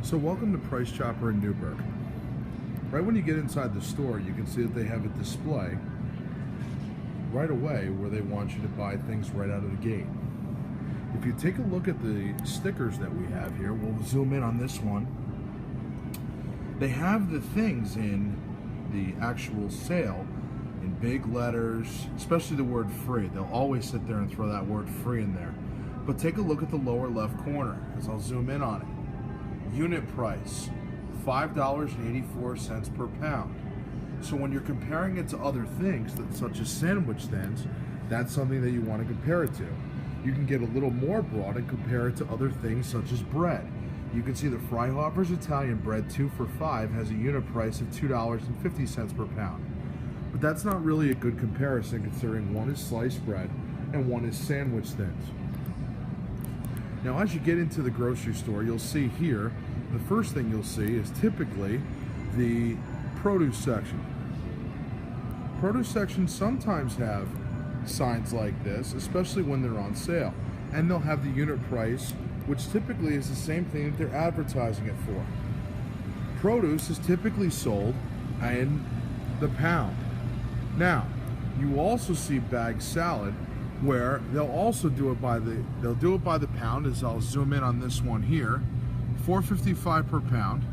So welcome to Price Chopper in Newburgh. Right when you get inside the store, you can see that they have a display right away where they want you to buy things right out of the gate. If you take a look at the stickers that we have here, we'll zoom in on this one. They have the things in the actual sale in big letters, especially the word free. They'll always sit there and throw that word free in there. But take a look at the lower left corner, as I'll zoom in on it. Unit price, $5.84 per pound. So when you're comparing it to other things, such as sandwich thins, that's something that you want to compare it to. You can get a little more broad and compare it to other things such as bread. You can see the Freihofer's Italian bread 2 for $5 has a unit price of $2.50 per pound. But that's not really a good comparison, considering one is sliced bread and one is sandwich thins. Now, as you get into the grocery store, you'll see here, the first thing you'll see is typically the produce section. Produce sections sometimes have signs like this, especially when they're on sale. And they'll have the unit price, which typically is the same thing that they're advertising it for. Produce is typically sold in the pound. Now, you also see bagged salad, where they'll also do it by the pound, as I'll zoom in on this one here, $4.55 per pound,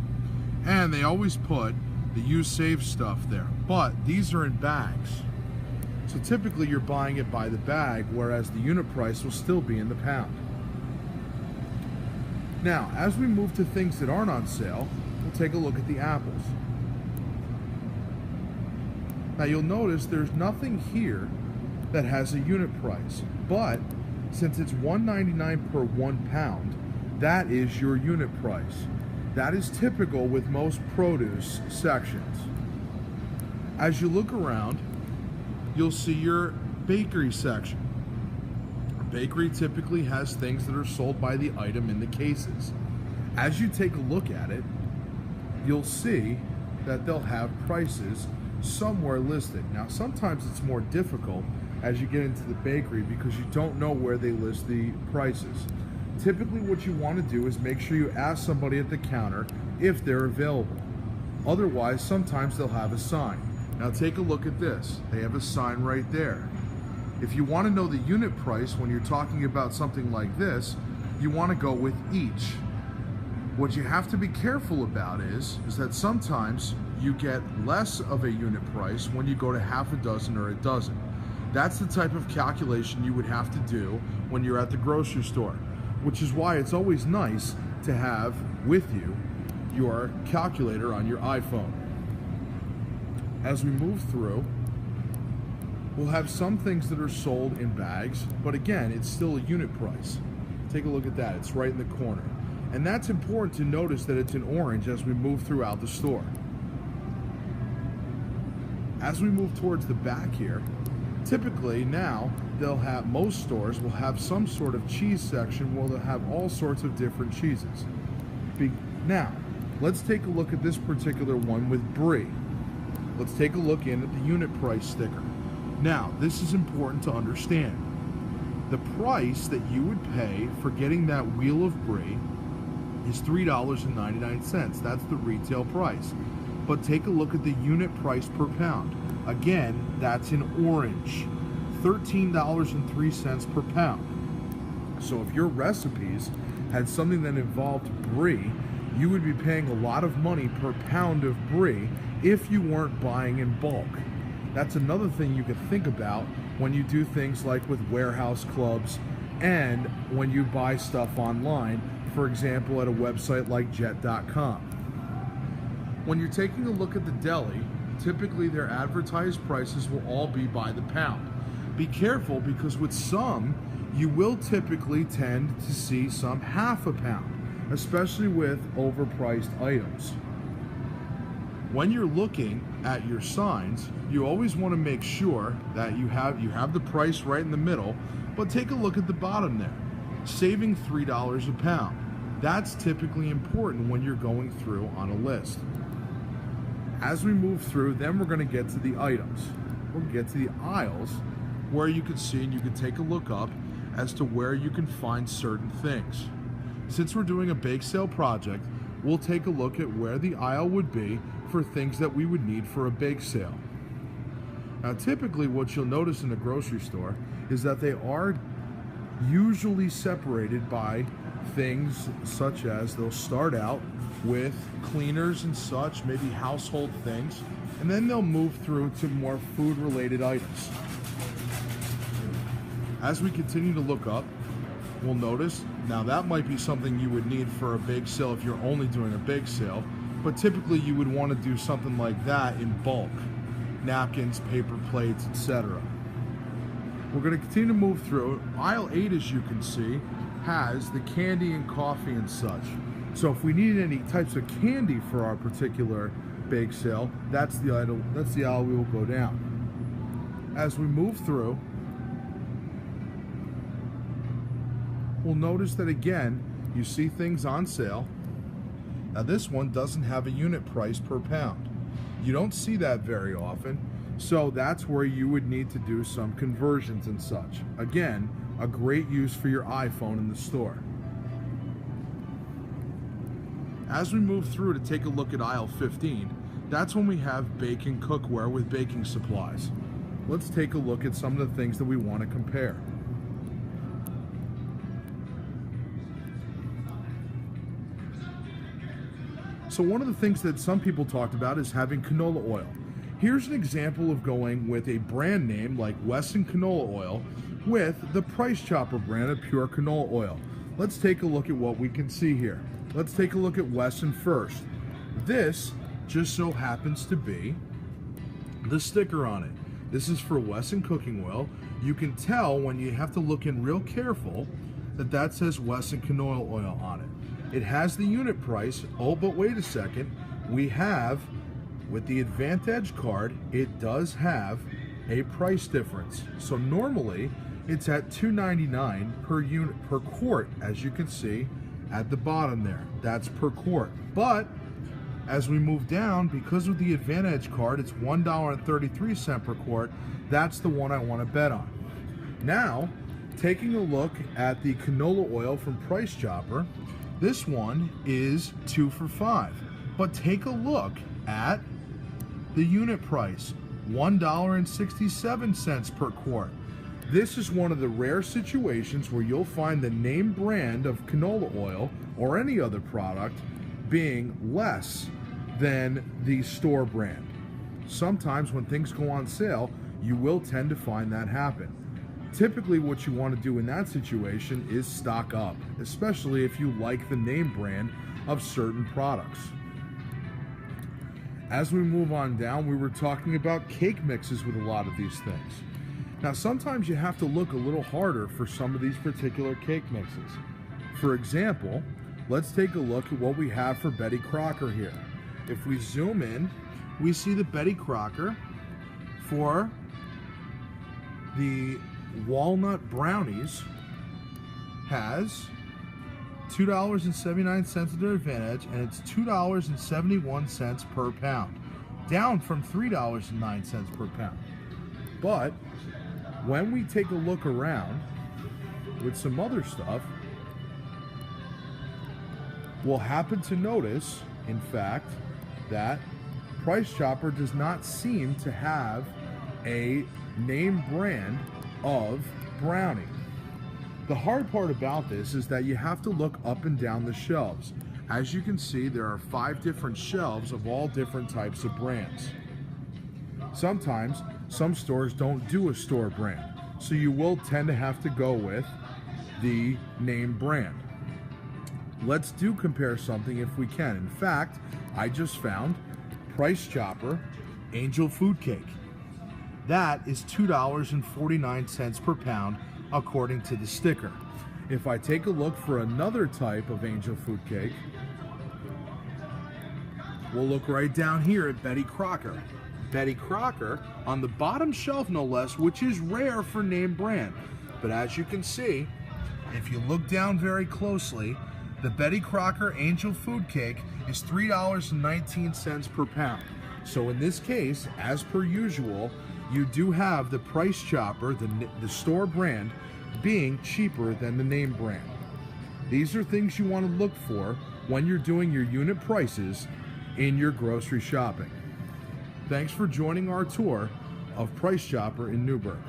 and they always put the use save stuff there, but these are in bags. So typically you're buying it by the bag, whereas the unit price will still be in the pound. Now, as we move to things that aren't on sale, we'll take a look at the apples. Now you'll notice there's nothing here that has a unit price, but since it's $1.99 per 1 pound, that is your unit price. That is typical with most produce sections. As you look around, you'll see your bakery section. A bakery typically has things that are sold by the item in the cases. As you take a look at it, you'll see that they'll have prices somewhere listed. Now, sometimes it's more difficult as you get into the bakery because you don't know where they list the prices. Typically what you want to do is make sure you ask somebody at the counter if they're available. Otherwise, sometimes they'll have a sign. Now take a look at this. They have a sign right there. If you want to know the unit price when you're talking about something like this, you want to go with each. What you have to be careful about is that sometimes you get less of a unit price when you go to half a dozen or a dozen. That's the type of calculation you would have to do when you're at the grocery store, which is why it's always nice to have with you your calculator on your iPhone. As we move through, we'll have some things that are sold in bags, but again, it's still a unit price. Take a look at that, it's right in the corner. And that's important to notice that it's in orange as we move throughout the store. As we move towards the back here, typically now most stores will have some sort of cheese section where they'll have all sorts of different cheeses. Now, let's take a look at this particular one with brie. Let's take a look in at the unit price sticker. Now, this is important to understand. The price that you would pay for getting that wheel of brie is $3.99. That's the retail price. But take a look at the unit price per pound. Again, that's in orange, $13.03 per pound. So if your recipes had something that involved brie, you would be paying a lot of money per pound of brie if you weren't buying in bulk. That's another thing you can think about when you do things like with warehouse clubs and when you buy stuff online, for example, at a website like jet.com. When you're taking a look at the deli, typically their advertised prices will all be by the pound. Be careful, because with some, you will typically tend to see some half a pound, especially with overpriced items. When you're looking at your signs, you always want to make sure that you have the price right in the middle, but take a look at the bottom there, saving $3 a pound. That's typically important when you're going through on a list. As we move through, then we're going to get to the items. We'll get to the aisles where you can see and you can take a look up as to where you can find certain things. Since we're doing a bake sale project, we'll take a look at where the aisle would be for things that we would need for a bake sale. Now, typically what you'll notice in a grocery store is that they are usually separated by things such as they'll start out with cleaners and such, maybe household things, and then they'll move through to more food-related items. As we continue to look up, we'll notice, now that might be something you would need for a bake sale if you're only doing a bake sale, but typically you would want to do something like that in bulk. Napkins, paper plates, etc. We're going to continue to move through. Aisle 8, as you can see, has the candy and coffee and such. So if we need any types of candy for our particular bake sale, that's the aisle we will go down. As we move through, we'll notice that again, you see things on sale. Now this one doesn't have a unit price per pound. You don't see that very often, so that's where you would need to do some conversions and such. Again, a great use for your iPhone in the store. As we move through to take a look at aisle 15, that's when we have baking cookware with baking supplies. Let's take a look at some of the things that we want to compare. So one of the things that some people talked about is having canola oil. Here's an example of going with a brand name like Wesson Canola Oil with the Price Chopper brand of pure canola oil. Let's take a look at what we can see here. Let's take a look at Wesson first. This just so happens to be the sticker on it. This is for Wesson cooking oil. You can tell when you have to look in real careful that says Wesson Canola Oil on it. It has the unit price. Oh, but wait a second. We have, with the Advantage card, it does have a price difference. So normally it's at $2.99 per unit per quart, as you can see at the bottom there. That's per quart. But as we move down, because of the Advantage card, it's $1.33 per quart. That's the one I want to bet on. Now, taking a look at the canola oil from Price Chopper, this one is 2 for $5. But take a look at the unit price, $1.67 per quart. This is one of the rare situations where you'll find the name brand of canola oil or any other product being less than the store brand. Sometimes when things go on sale, you will tend to find that happen. Typically what you want to do in that situation is stock up, especially if you like the name brand of certain products. As we move on down, we were talking about cake mixes with a lot of these things. Now sometimes you have to look a little harder for some of these particular cake mixes. For example, let's take a look at what we have for Betty Crocker here. If we zoom in, we see that Betty Crocker for the walnut brownies has $2.79 at their Advantage, and it's $2.71 per pound, down from $3.09 per pound. But when we take a look around with some other stuff, we'll happen to notice, in fact, that Price Chopper does not seem to have a name brand of brownie. The hard part about this is that you have to look up and down the shelves. As you can see, there are 5 different shelves of all different types of brands. Sometimes some stores don't do a store brand, so you will tend to have to go with the name brand. Let's compare something if we can. In fact, I just found Price Chopper Angel Food Cake. That is $2.49 per pound according to the sticker. If I take a look for another type of Angel Food Cake, we'll look right down here at Betty Crocker. Betty Crocker on the bottom shelf no less, which is rare for name brand. But as you can see, if you look down very closely, the Betty Crocker Angel Food Cake is $3.19 per pound. So in this case, as per usual, you do have the Price Chopper, the store brand, being cheaper than the name brand. These are things you want to look for when you're doing your unit prices in your grocery shopping. Thanks for joining our tour of Price Chopper in Newburgh.